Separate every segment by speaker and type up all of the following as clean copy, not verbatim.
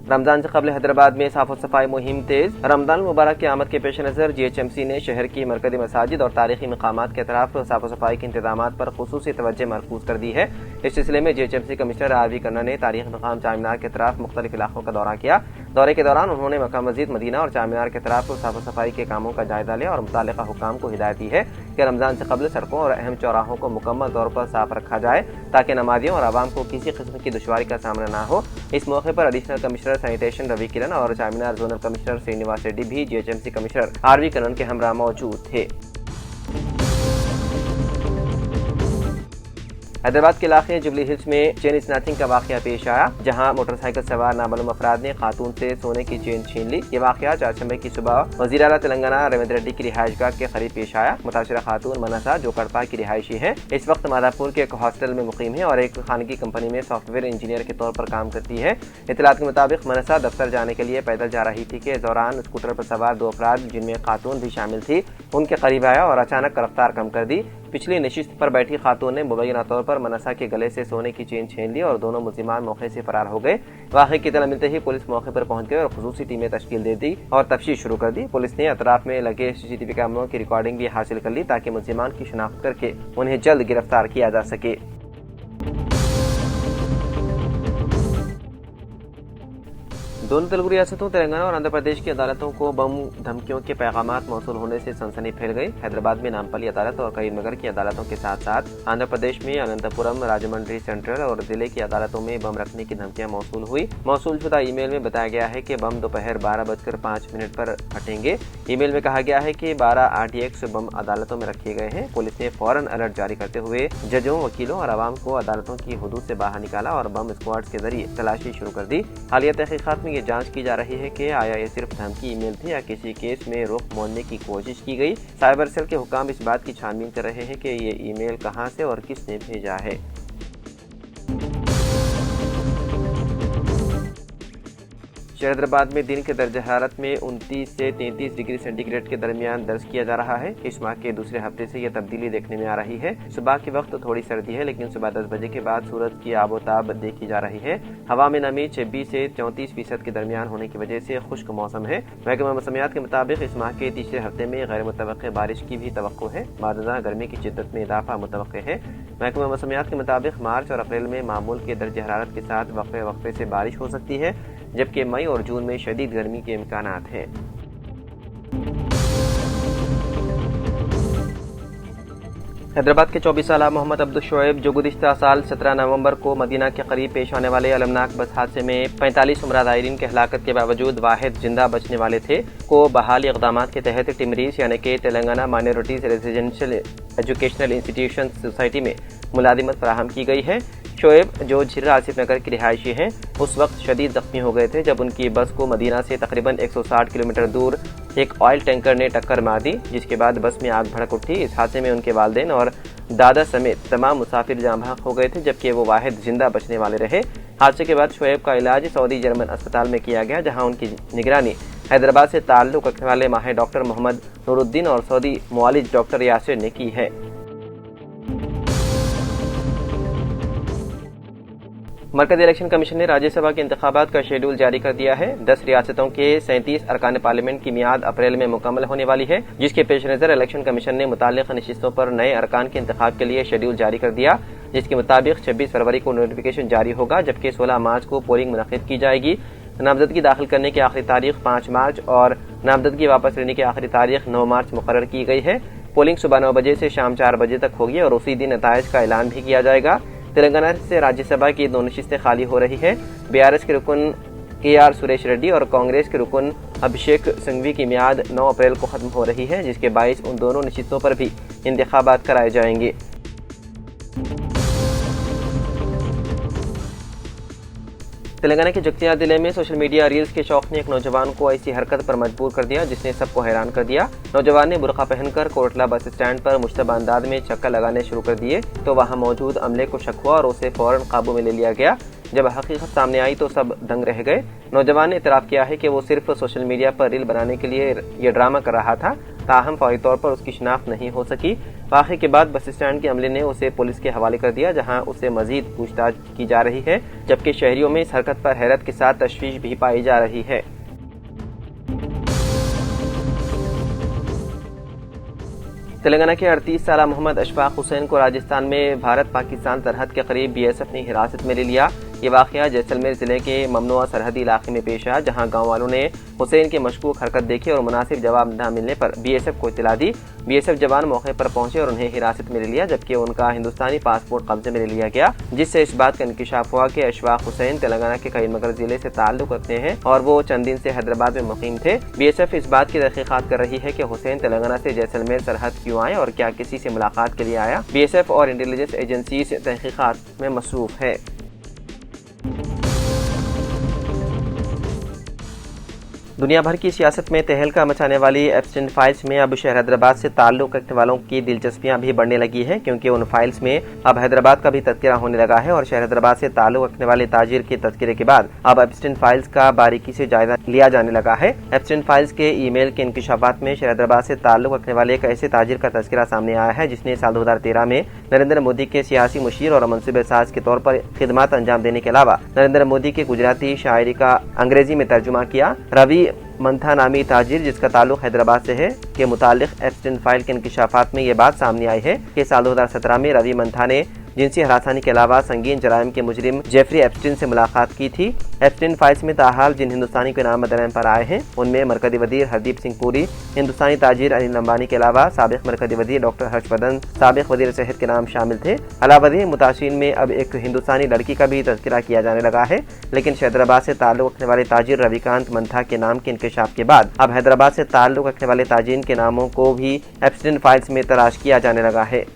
Speaker 1: रमजान से कबल हैदराबाद में साफ सफाई मुहिम तेज। रमजान मुबारक की आमद के पेश नज़र GHMC ने शहर की मरकजी मसाजिद और तारीखी मकामात के तरफ साफ सफाई के इंतजाम पर खुसूसी तवज्जो मरकूज कर दी है। इस सिलसिले में GHMC कमिश्नर RV कन्ना ने तारीखी मकाम चारमीनार के तरफ मुख्तलिफ इलाकों का दौरा किया। दौरे के दौरान उन्होंने मक्का मस्जिद मदीना और चारमीनार के तरफ साफ सफाई के कामों का जायजा लिया और मुताल्लिका हुक्काम को हिदायत दी है कि रमजान से कबल सड़कों और अहम चौराहों को मुकम्मल तौर पर साफ रखा जाए ताकि नमाजियों और आवाम को किसी किस्म की दुश्वारी का सामना न हो। इस मौके पर एडिशनल कमिश्नर सैनिटेशन रवि किरण और चारमीनार जोनल कमिश्नर श्रीनिवास रेड्डी भी GHMC कमिश्नर RV कन्ना के हमरा मौजूद थे। हैदराबाद के इलाके जुबली हिल्स में चेन स्नैचिंग का वाकया पेश आया, जहां मोटरसाइकिल सवार नामालूम अफराद ने खातून से सोने की चेन छीन ली। ये वाकया 4 दिसंबर की सुबह वज़ीर आला तेलंगाना रेवंत रेड्डी की रिहाइशगाह के करीब पेश आया। मुतासिरा खातून मनसा जो कड़पा की रिहायशी है, इस वक्त मादापुर के एक हॉस्टल में मुकीम है और एक खानगी कंपनी में सॉफ्टवेयर इंजीनियर के तौर पर काम करती है। इत्तलात के मुताबिक मनसा दफ्तर जाने के लिए पैदल जा रही थी कि इस दौरान स्कूटर पर सवार 2 अफराद जिनमें खातून भी शामिल थी उनके करीब आया और अचानक रफ्तार कम कर दी। पिछली नशिस्त पर बैठी खातून ने मुबैना तौर पर मनसा के गले से सोने की चेन छीन ली और दोनों मुल्जिमान मौके से फरार हो गए। वाक़े की इत्तला मिलते ही पुलिस मौके पर पहुंच गई और खुसूसी टीमें तश्कील दे दी और तफ्तीश शुरू कर दी। पुलिस ने अतराफ में लगे CCTV कैमरों की रिकॉर्डिंग भी हासिल कर ली ताकि मुल्जिमान की शिनाख्त करके उन्हें जल्द गिरफ्तार किया जा सके। दोनों तेलुगु रियासतों तेलंगाना और आंध्र प्रदेश की अदालतों को बम धमकियों के पैगामात मौसूल होने से सनसनी फैल गई। हैदराबाद में नामपल्ली अदालत और करीमनगर की अदालतों के साथ साथ आंध्र प्रदेश में अनंतपुरम, राजमंड्री सेंट्रल और जिले की अदालतों में बम रखने की धमकियां मौसूल हुई। मौसूलशुदा ईमेल में बताया गया है कि बम दोपहर 12:05 पर फटेंगे। ईमेल में कहा गया है कि 12 RTX बम अदालतों में रखे गए हैं। पुलिस ने फौरन अलर्ट जारी करते हुए जजों, वकीलों और आवाम को अदालतों की हुदूद से बाहर निकाला और बम स्क्वाड्स के जरिए तलाशी शुरू कर दी। हालिया तहकीकात में ये जांच की जा रही है कि आया ये सिर्फ धमकी ईमेल थी या किसी केस में रुख मोड़ने की कोशिश की गई। साइबर सेल के हुकाम इस बात की छानबीन कर रहे हैं कि ये ईमेल कहां से और किसने भेजा है। हैदराबाद में दिन के दर्ज हरारत में 29 से 33 डिग्री सेंटीग्रेड के दरमियान दर्ज किया जा रहा है। इस माह के दूसरे हफ्ते से यह तब्दीली देखने में आ रही है। सुबह के वक्त थोड़ी सर्दी है, लेकिन सुबह 10 बजे के बाद सूरज की आबोताब देखी जा रही है। हवा में नमी 26 से 34% के दरमियान होने की वजह से खुश्क मौसम है। महकमा मौसमियात के मुताबिक इस माह के तीसरे हफ्ते में गैर मुतवक्के बारिश की भी तवक्को है। बादशाह गर्मी की शिद्दत में इजाफा मुतवक्के है। महकमा मौसमियात के मुताबिक मार्च और अप्रैल में मामूल के दर्ज हरारत के साथ वक्फे वक्फे से बारिश हो सकती है, जबकि मई और जून में शदीद गर्मी के इम्कानात हैं। हैदराबाद के 24 साल मोहम्मद अब्दुल शोएब जो गुज़िश्ता साल 17 नवंबर को मदीना के करीब पेश होने वाले अलमनाक बस हादसे में 45 उम्रा ज़ायरीन के हलाकत के बावजूद वाहिद जिंदा बचने वाले थे को बहाली इक़दामात के तहत टिमरीज यानी कि Telangana minorities residential educational institution society में मुलाजिमत फराहम की गई है। शोएब जो झिर्रा आसिफ नगर की रिहायशी हैं, उस वक्त शदीद जख्मी हो गए थे जब उनकी बस को मदीना से तकरीबन 160 किलोमीटर दूर एक ऑयल टैंकर ने टक्कर मार दी, जिसके बाद बस में आग भड़क उठी। इस हादसे में उनके वालिदैन और दादा समेत तमाम मुसाफिर जाँ बहक हो गए थे, जबकि वो वाहिद जिंदा बचने वाले रहे। हादसे के बाद शोएब का इलाज सऊदी जर्मन अस्पताल में किया गया, जहाँ उनकी निगरानी हैदराबाद से ताल्लुक़ रखने वाले माहिर डॉक्टर मोहम्मद नूरुद्दीन और सऊदी मुआलिज डॉक्टर यासिर ने की है। मरकज़ी इलेक्शन कमीशन ने राज्यसभा के इंतखाबात का शेड्यूल जारी कर दिया है। 10 रियासतों के 37 अरकान पार्लियामेंट की मियाद अप्रैल में मुकम्मल होने वाली है, जिसके पेश नज़र इलेक्शन कमीशन ने मुताल्लिक़ नशिस्तों पर नए अरकान के इंतखाब के लिए शेड्यूल जारी कर दिया, जिसके मुताबिक 26 फरवरी को नोटिफिकेशन जारी होगा, जबकि 16 मार्च को पोलिंग मुनक़्क़िद की जाएगी। नामजदगी दाखिल करने की आखिरी तारीख 5 मार्च और नामजदगी वापस लेने की आखिरी तारीख 9 मार्च मुकर्रर की गई है। पोलिंग सुबह 9 बजे से शाम 4 बजे तक होगी और उसी दिन नताइज का ऐलान भी किया जाएगा। तेलंगाना से राज्यसभा की 2 नशिस्तें खाली हो रही है। BRS के रुकन KR सुरेश रेड्डी और कांग्रेस के रुकन अभिषेक सिंघवी की मियाद 9 अप्रैल को खत्म हो रही है, जिसके बाइस उन दोनों नशिस्तों पर भी इंतखाबात कराए जाएंगे। तेलंगाना के जगतियाल जिले में सोशल मीडिया रील्स के शौक ने एक नौजवान को ऐसी हरकत पर मजबूर कर दिया जिसने सबको हैरान कर दिया। नौजवान ने बुरका पहनकर कोटला बस स्टैंड पर मुश्तबा अंदाज में चक्कर लगाने शुरू कर दिए तो वहां मौजूद अमले को शक हुआ और उसे फौरन काबू में ले लिया गया। जब हकीकत सामने आई तो सब दंग रह गए। नौजवान ने इतराफ़ किया है कि वो सिर्फ सोशल मीडिया पर रील बनाने के लिए ये ड्रामा कर रहा था, ताहम फौरी तौर पर उसकी शिनाख्त नहीं हो सकी। वाक़े के बाद बस स्टैंड के अमले ने उसे पुलिस के हवाले कर दिया, जहां उससे मजीद पूछताछ की जा रही है, जबकि शहरियों में इस हरकत पर हैरत के साथ तशवीश भी पाई जा रही है। तेलंगाना के 38 साला मोहम्मद अशफाक हुसैन को राजस्थान में भारत पाकिस्तान सरहद के करीब बीएसएफ ने हिरासत में ले लिया। ये वाक़या जैसलमेर जिले के ममनुआ सरहदी इलाके में पेश आया, जहां गांव वालों ने हुसैन की मशकूक हरकत देखी और मुनासिब जवाब न मिलने पर बीएसएफ को इत्तला दी। बीएसएफ जवान मौके पर पहुंचे और उन्हें हिरासत में ले लिया, जबकि उनका हिंदुस्तानी पासपोर्ट कब्जे में ले लिया गया, जिससे इस बात का इंकिशाफ हुआ कि अशफाक हुसैन तेलंगाना के करीमनगर जिले से ताल्लुक रखते हैं और वो चंद दिन से हैदराबाद में मुकीम थे। बीएसएफ इस बात की तहकीकात कर रही है कि हुसैन तेलंगाना से जैसलमेर सरहद क्यों आए और क्या किसी से मुलाकात के लिए आया। बीएसएफ और इंटेलिजेंस एजेंसी तहकीकात में मसरूफ है। दुनिया भर की सियासत में तहलका मचाने वाली एप्स्टीन फाइल्स में अब शहर हैदराबाद से ताल्लुक रखने वालों की दिलचस्पियां भी बढ़ने लगी है, क्योंकि उन फाइल्स में अब हैदराबाद का भी तज़किरा होने लगा है और शहर हैदराबाद से ताल्लुक रखने वाले ताजिर के तज़किरे के बाद अब एप्स्टीन फाइल्स का बारीकी से जायजा लिया जाने लगा है। एप्स्टीन फाइल्स के ईमेल के इंकिशाफात में शहर हैदराबाद से ताल्लुक रखने वाले एक ऐसे ताजिर का तज़किरा सामने आया है, जिसने साल 2013 में नरेंद्र मोदी के सियासी मुशीर और मनसूबे साज के तौर पर खिदमत अंजाम देने के अलावा नरेंद्र मोदी के गुजराती शायरी का अंग्रेजी में तर्जुमा किया। रवि मंथा नामी ताजिर, जिसका ताल्लुक हैदराबाद से है, के मुतालिक एप्स्टीन फाइल के इंकिशाफात में ये बात सामने आई है कि साल 2017 में रवि मंथा ने जिनसी हरासानी के अलावा संगीन जराइम के मुजरिम जेफरी एप्स्टीन से मुलाकात की थी। एप्स्टीन फाइल्स में ताहाल जिन हिंदुस्तानी के नाम मदरम पर आए हैं, उनमें मरकजी वजीर हरदीप सिंह पुरी, हिंदुस्तानी ताजिर अनिल अंबानी के अलावा साबिक मरकजी वजीर डॉक्टर हर्षवर्धन, साबिक वजीर सेहत के नाम शामिल थे। अलावरी मुतासिरीन में अब एक हिंदुस्तानी लड़की का भी तज़किरा किया जाने लगा है, लेकिन हैदराबाद से ताल्लुक रखने वाले ताजिर रविकांत मंथा के नाम के इंकिशाफ के बाद अब हैदराबाद से ताल्लुक रखने वाले ताजिन के नामों को भी एप्स्टीन फाइल्स में तलाश किया जाने लगा है।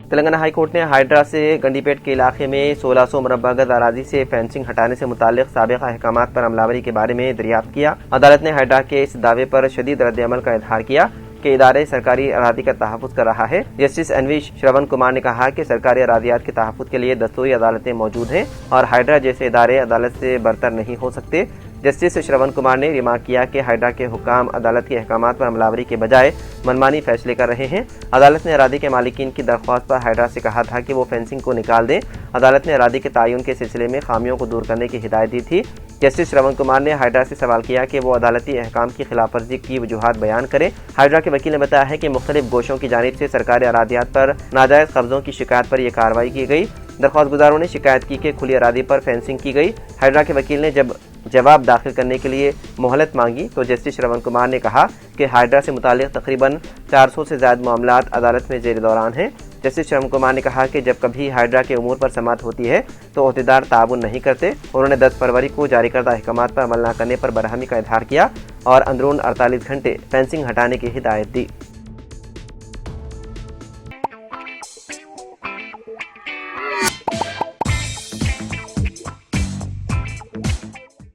Speaker 1: तेलंगाना हाई कोर्ट ने हाइड्रा से गंडीपेट के इलाके में 1600 मुरब्बा गज अराजी से फेंसिंग हटाने से मुताल्लिक साबिक़ा अहकामात पर अमलावरी के बारे में दरियाफ्त किया। अदालत ने हाइड्रा के इस दावे पर शदीद रद्द-ए-अमल का इजहार किया कि इदारे सरकारी अरादी का तहफ़्फ़ुज़ कर रहा है। जस्टिस एनवी श्रवण कुमार ने कहा कि सरकारी अरादियात के तहफ़्फ़ुज़ के लिए दस्तूरी अदालतें मौजूद हैं और हाइड्रा जैसे इदारे अदालत से बरतर नहीं हो सकते। जस्टिस श्रवण कुमार ने रिमार्क किया कि हाइड्रा के हुक्काम अदालत के अहकामात पर अमलावरी के बजाय मनमानी फैसले कर रहे हैं। अदालत ने अरादी के मालिकीन की दरख्वास्त पर हाइड्रा से कहा था कि वो फेंसिंग को निकाल दें। अदालत ने अरादी के तयन के सिलसिले में खामियों को दूर करने की हिदायत दी थी। जस्टिस श्रवण कुमार ने हाइड्रा से सवाल किया कि वो अदालती अहकाम की खिलाफ वर्जी की वजूहात बयान करें। हाइड्रा के वकील ने बताया है कि मुख्तलिफ गोशों की जानिब से सरकारी अरादियात पर नाजायज़ कब्जों की शिकायत पर यह कार्रवाई की गई। दरख्वास्त गुजारों ने शिकायत की कि खुली अरादी पर फेंसिंग की गई। हाइड्रा के वकील ने जब जवाब दाखिल करने के लिए मोहलत मांगी तो जस्टिस श्रवण कुमार ने कहा कि हाइड्रा से मुताल्लिक़ तकरीबन 400 से ज़्यादा मामलात अदालत में ज़ेर दौरान हैं। जस्टिस श्रवण कुमार ने कहा कि जब कभी हाइड्रा के उमूर पर समाअत होती है तो अहदेदार ताउन नहीं करते। उन्होंने 10 फरवरी को जारी करदा अहकामात पर अमल न करने पर बरहमी का इजहार किया और अंदरून 48 घंटे फेंसिंग हटाने की हिदायत दी।